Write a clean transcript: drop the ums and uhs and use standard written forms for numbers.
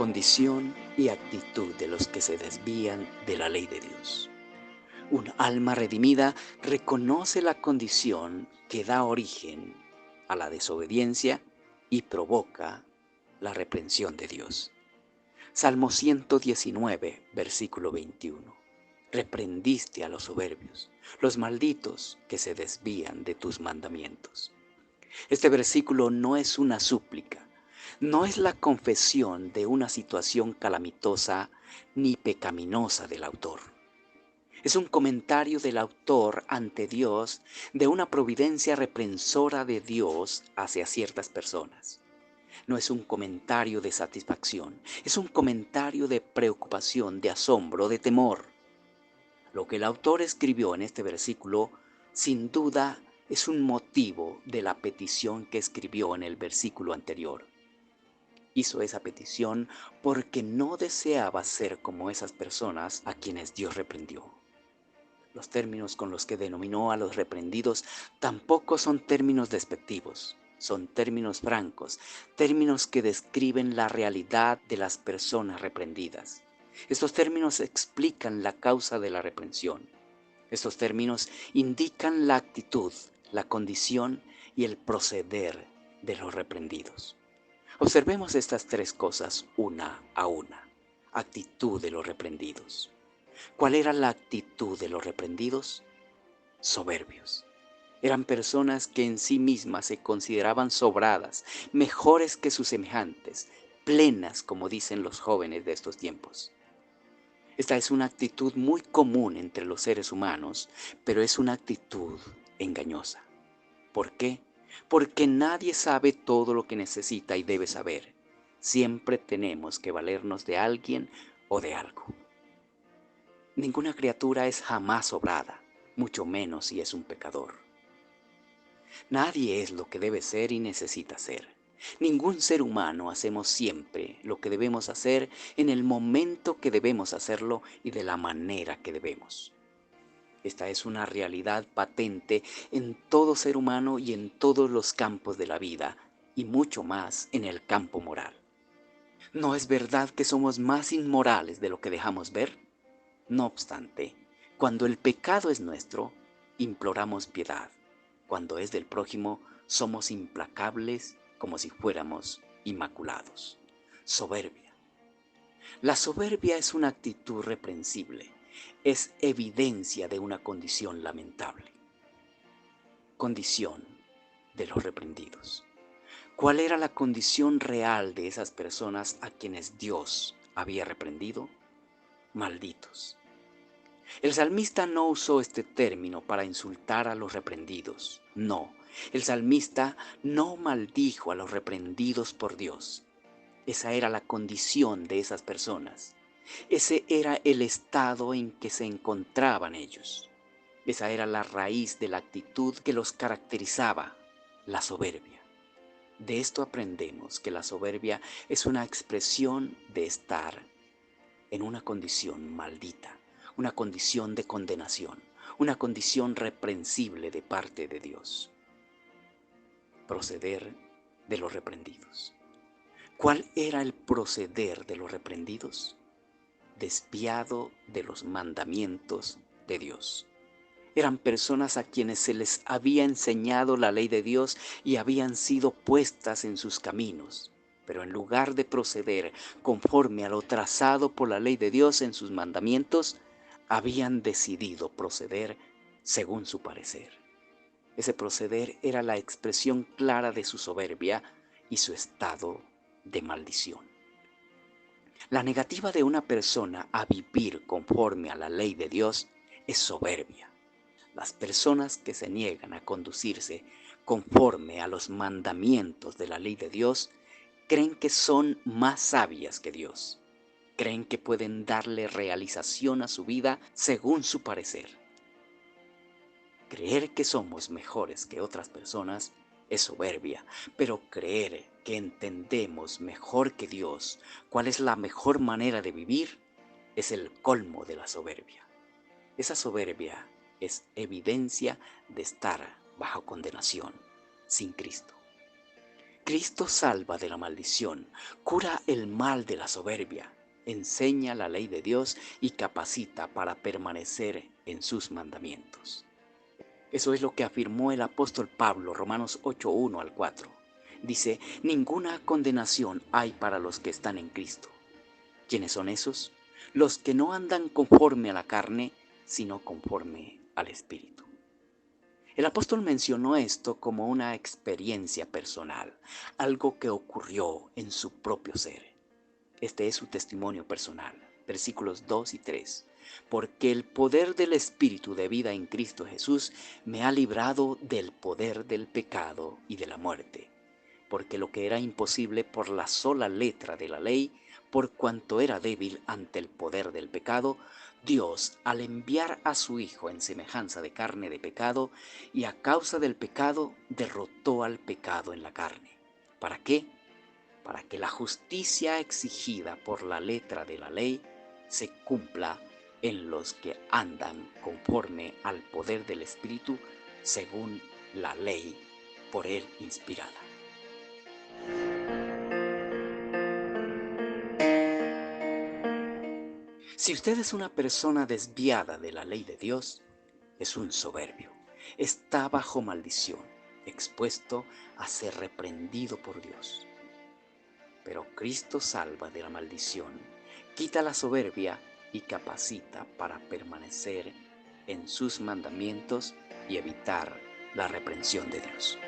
Condición y actitud de los que se desvían de la ley de Dios. Un alma redimida reconoce la condición que da origen a la desobediencia y provoca la reprensión de Dios. Salmo 119, versículo 21. Reprendiste a los soberbios, los malditos que se desvían de tus mandamientos. Este versículo no es una súplica, no es la confesión de una situación calamitosa ni pecaminosa del autor. Es un comentario del autor ante Dios de una providencia reprensora de Dios hacia ciertas personas. No es un comentario de satisfacción, es un comentario de preocupación, de asombro, de temor. Lo que el autor escribió en este versículo, sin duda, es un motivo de la petición que escribió en el versículo anterior. Hizo esa petición porque no deseaba ser como esas personas a quienes Dios reprendió. Los términos con los que denominó a los reprendidos tampoco son términos despectivos, son términos francos, términos que describen la realidad de las personas reprendidas. Estos términos explican la causa de la reprensión. Estos términos indican la actitud, la condición y el proceder de los reprendidos. Observemos estas tres cosas una a una. Actitud de los reprendidos. ¿Cuál era la actitud de los reprendidos? Soberbios. Eran personas que en sí mismas se consideraban sobradas, mejores que sus semejantes, plenas, como dicen los jóvenes de estos tiempos. Esta es una actitud muy común entre los seres humanos, pero es una actitud engañosa. ¿Por qué? Porque nadie sabe todo lo que necesita y debe saber. Siempre tenemos que valernos de alguien o de algo. Ninguna criatura es jamás sobrada, mucho menos si es un pecador. Nadie es lo que debe ser y necesita ser. Ningún ser humano hacemos siempre lo que debemos hacer en el momento que debemos hacerlo y de la manera que debemos. Esta es una realidad patente en todo ser humano y en todos los campos de la vida, y mucho más en el campo moral. ¿No es verdad que somos más inmorales de lo que dejamos ver? No obstante, cuando el pecado es nuestro, imploramos piedad. Cuando es del prójimo, somos implacables como si fuéramos inmaculados. Soberbia. La soberbia es una actitud reprensible, es evidencia de una condición lamentable. Condición de los reprendidos. ¿Cuál era la condición real de esas personas a quienes Dios había reprendido? Malditos. El salmista no usó este término para insultar a los reprendidos. No, el salmista no maldijo a los reprendidos por Dios. Esa era la condición de esas personas. Ese era el estado en que se encontraban ellos. Esa era la raíz de la actitud que los caracterizaba, la soberbia. De esto aprendemos que la soberbia es una expresión de estar en una condición maldita, una condición de condenación, una condición reprensible de parte de Dios. Proceder de los reprendidos. ¿Cuál era el proceder de los reprendidos? Desviado de los mandamientos de Dios. Eran personas a quienes se les había enseñado la ley de Dios y habían sido puestas en sus caminos. Pero en lugar de proceder conforme a lo trazado por la ley de Dios en sus mandamientos, habían decidido proceder según su parecer. Ese proceder era la expresión clara de su soberbia y su estado de maldición. La negativa de una persona a vivir conforme a la ley de Dios es soberbia. Las personas que se niegan a conducirse conforme a los mandamientos de la ley de Dios creen que son más sabias que Dios. Creen que pueden darle realización a su vida según su parecer. Creer que somos mejores que otras personas es soberbia, pero creer que entendemos mejor que Dios cuál es la mejor manera de vivir es el colmo de la soberbia. Esa soberbia es evidencia de estar bajo condenación sin Cristo. Cristo salva de la maldición, cura el mal de la soberbia, enseña la ley de Dios y capacita para permanecer en sus mandamientos. Eso es lo que afirmó el apóstol Pablo, Romanos 8:1 al 4. Dice, ninguna condenación hay para los que están en Cristo. ¿Quiénes son esos? Los que no andan conforme a la carne, sino conforme al Espíritu. El apóstol mencionó esto como una experiencia personal, algo que ocurrió en su propio ser. Este es su testimonio personal, versículos 2 y 3. Porque el poder del Espíritu de vida en Cristo Jesús me ha librado del poder del pecado y de la muerte. Porque lo que era imposible por la sola letra de la ley, por cuanto era débil ante el poder del pecado, Dios, al enviar a su Hijo en semejanza de carne de pecado, y a causa del pecado, derrotó al pecado en la carne. ¿Para qué? Para que la justicia exigida por la letra de la ley se cumpla en los que andan conforme al poder del Espíritu, según la ley por él inspirada. Si usted es una persona desviada de la ley de Dios, es un soberbio. Está bajo maldición, expuesto a ser reprendido por Dios. Pero Cristo salva de la maldición, quita la soberbia y capacita para permanecer en sus mandamientos y evitar la reprensión de Dios.